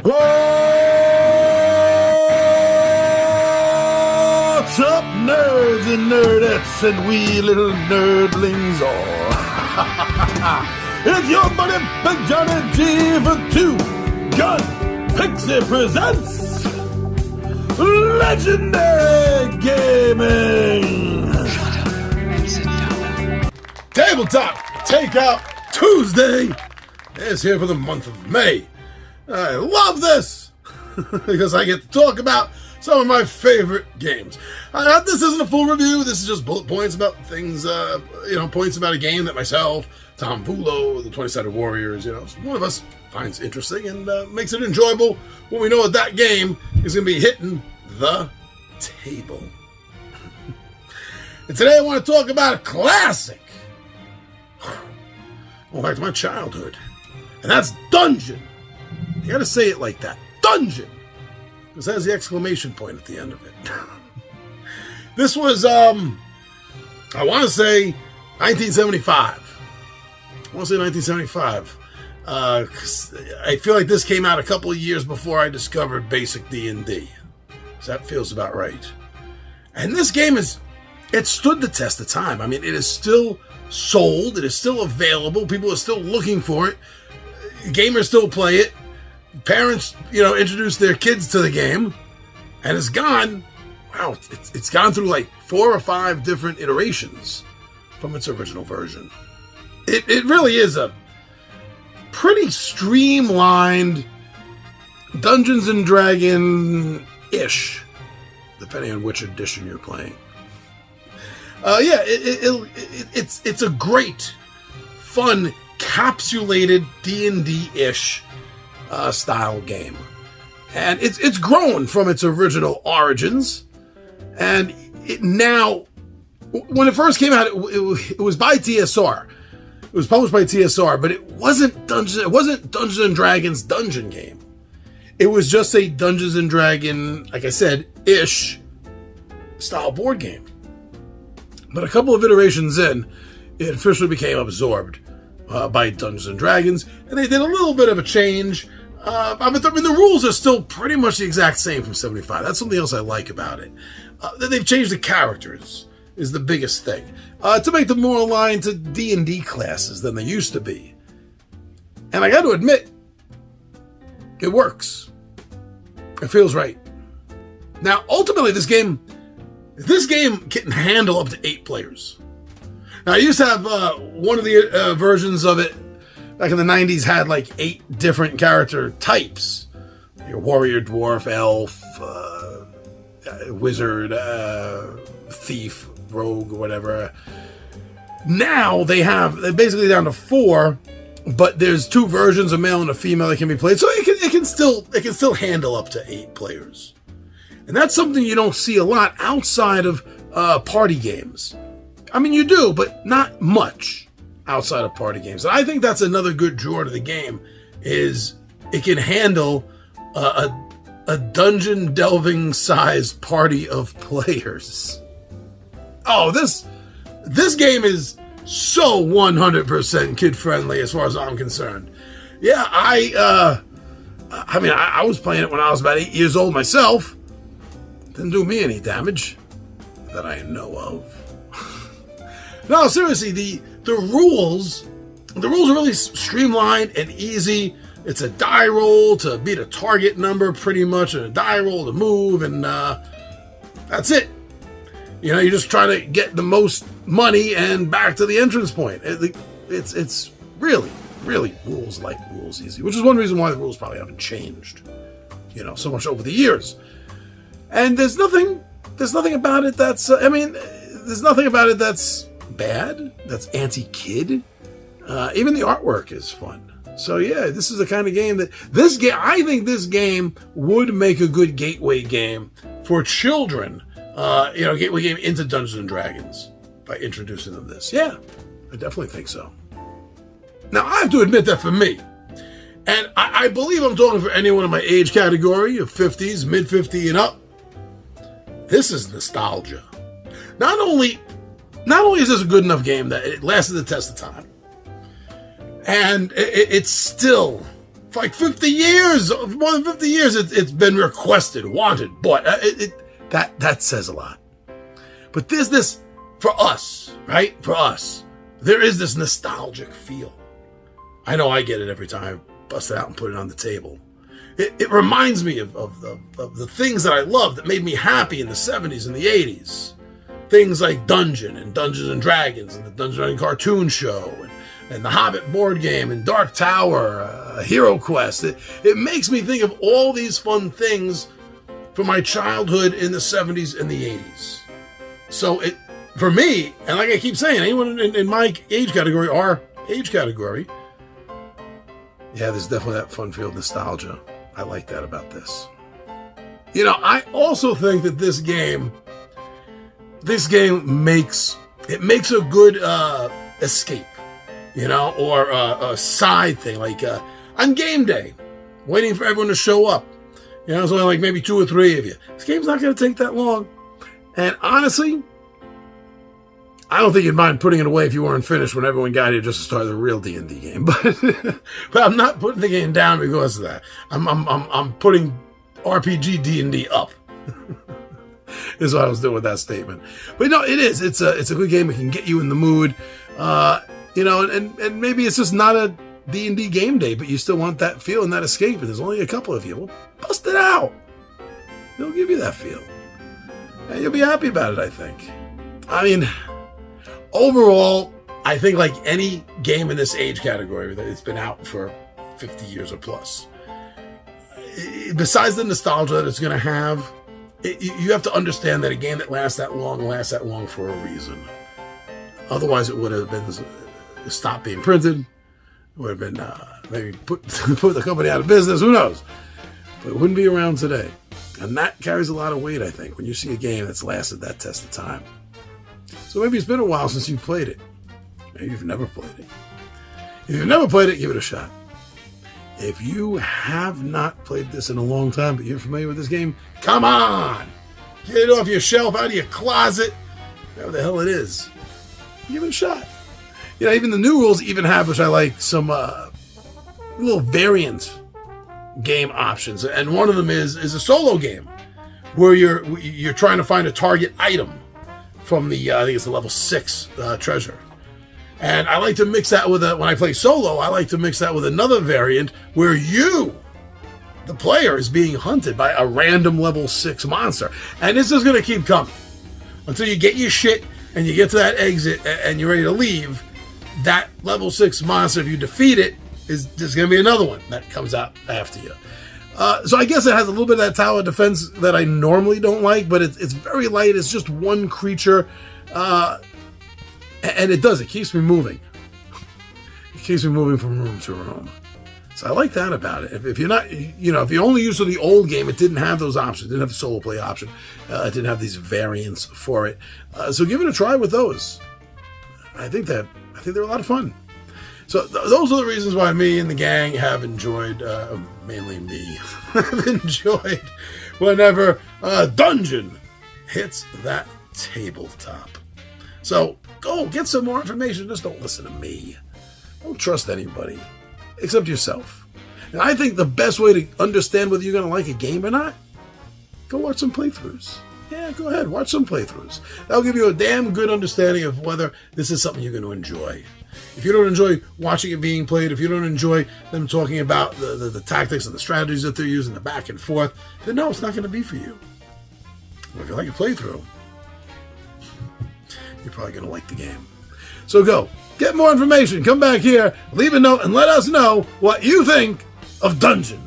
What's up, nerds and nerdettes and wee little nerdlings all? It's your buddy Big Johnny G for Two Gun Pixie presents Legendary Gaming. Shut up and sit down. Tabletop Takeout Tuesday is here for the month of May. I love this because I get to talk about some of my favorite games. This isn't a full review. This is just bullet points about things, points about a game that myself, Tom Vulo, the 20-Sided Warriors, one of us finds interesting and makes it enjoyable when we know that that is going to be hitting the table. And today I want to talk about a classic. Going back to my childhood. And that's Dungeon. You gotta say it like that. Dungeon! Because that has the exclamation point at the end of it. This was, I want to say 1975. I feel like this came out a couple of years before I discovered basic D&D. So that feels about right. And this game it stood the test of time. I mean, it is still sold. It is still available. People are still looking for it. Gamers still play it. Parents, introduce their kids to the game. And it's gone through like 4 or 5 different iterations from its original version. It really is a pretty streamlined Dungeons and Dragon-ish, depending on which edition you're playing. It's a great, fun, capsulated D&D-ish style game. And it's grown from its original origins. And it now, when it first came out, it was by TSR. It was published by TSR, but it wasn't Dungeons and Dragons dungeon game. It was just a Dungeons and Dragon, like I said, ish style board game. But a couple of iterations in, it officially became absorbed by Dungeons and Dragons, and they did a little bit of a change. The rules are still pretty much the exact same from 75. That's something else I like about it. They've changed the characters is the biggest thing, to make them more aligned to D&D classes than they used to be. And I got to admit, it works. It feels right. Now, ultimately, this game can handle up to 8 players. Now, I used to have one of the versions of it back in the 90s had like 8 different character types. Your warrior, dwarf, elf, wizard, thief, rogue, whatever. Now they're basically down to 4, but there's 2 versions, a male and a female, that can be played. So it can still handle up to 8 players. And that's something you don't see a lot outside of party games. I mean, you do, but not much outside of party games. And I think that's another good draw to the game, is it can handle a dungeon delving sized party of players. Oh, this game is so 100% kid friendly as far as I'm concerned. Yeah, I was playing it when I was about 8 years old myself. Didn't do me any damage that I know of. No, seriously, the rules are really streamlined and easy. It's a die roll to beat a target number, pretty much, and a die roll to move, and that's it. You just try to get the most money and back to the entrance point. It's really, really rules easy, which is one reason why the rules probably haven't changed, so much over the years. And there's nothing about it that's, there's nothing about it that's bad, that's anti-kid. Even the artwork is fun. So yeah, this is the kind of game I think this game would make a good gateway game for children. Gateway game into Dungeons and Dragons by introducing them this. Yeah, I definitely think so. Now, I have to admit that for me, and I believe I'm talking for anyone in my age category of 50s, mid-50 and up, this is nostalgia. Not only is this a good enough game that it lasted the test of time, and it's still For like 50 years, more than 50 years, it's been requested, wanted, bought. That says a lot. But there's this, for us, right? For us, there is this nostalgic feel. I know I get it every time I bust it out and put it on the table. It reminds me of the things that I loved that made me happy in the 70s and the 80s. Things like Dungeon and Dungeons and Dragons and the Dungeon and Cartoon Show and the Hobbit board game and Dark Tower, Hero Quest. It makes me think of all these fun things from my childhood in the 70s and the 80s. So for me, and like I keep saying, anyone in my age category, our age category, yeah, there's definitely that fun-filled nostalgia. I like that about this. You know, I also think that this game makes a good escape, you know, or a side thing, like on game day, waiting for everyone to show up. You know, there's only like maybe 2 or 3 of you. This game's not going to take that long. And honestly, I don't think you'd mind putting it away if you weren't finished when everyone got here just to start the real D&D game. But I'm not putting the game down because of that. I'm putting RPG D&D up. Is what I was doing with that statement. But no, it is. It's a good game. It can get you in the mood. You know, and maybe it's just not a D&D game day, but you still want that feel and that escape. And there's only a couple of you. Well, bust it out. It'll give you that feel. And you'll be happy about it, I think. I mean, overall, I think like any game in this age category that it's been out for 50 years or plus, besides the nostalgia that it's going to have, you have to understand that a game that lasts that long for a reason. Otherwise, it would have been stopped being printed. It would have been maybe put the company out of business. Who knows? But it wouldn't be around today. And that carries a lot of weight, I think, when you see a game that's lasted that test of time. So maybe it's been a while since you've played it. Maybe you've never played it. If you've never played it, give it a shot. If you have not played this in a long time, but you're familiar with this game, come on! Get it off your shelf, out of your closet, whatever the hell it is. Give it a shot. You know, even the new rules even have, which I like, some little variant game options. And one of them is a solo game where you're trying to find a target item from the, I think it's the level 6 treasure. And I like to mix that with when I play solo, I like to mix that with another variant where you, the player, is being hunted by a random level 6 monster. And this is going to keep coming until you get your shit and you get to that exit and you're ready to leave. That level 6 monster, if you defeat it, there's going to be another one that comes out after you. So I guess it has a little bit of that tower defense that I normally don't like, but it's very light. It's just one creature. And it keeps me moving. It keeps me moving from room to room. So I like that about it. If you're not, you know, if you only used to the old game, it didn't have those options. It didn't have the solo play option. It didn't have these variants for it. So give it a try with those. I think they're a lot of fun. So those are the reasons why me and the gang have enjoyed, mainly me, have enjoyed whenever Dungeon hits that tabletop. So go get some more information. Just don't listen to me. Don't trust anybody except yourself. And I think the best way to understand whether you're going to like a game or not, go watch some playthroughs. Yeah, go ahead. Watch some playthroughs. That'll give you a damn good understanding of whether this is something you're going to enjoy. If you don't enjoy watching it being played, if you don't enjoy them talking about the tactics and the strategies that they're using, the back and forth, then no, it's not going to be for you. But if you like a playthrough, you're probably going to like the game. So go, get more information, come back here, leave a note, and let us know what you think of Dungeon.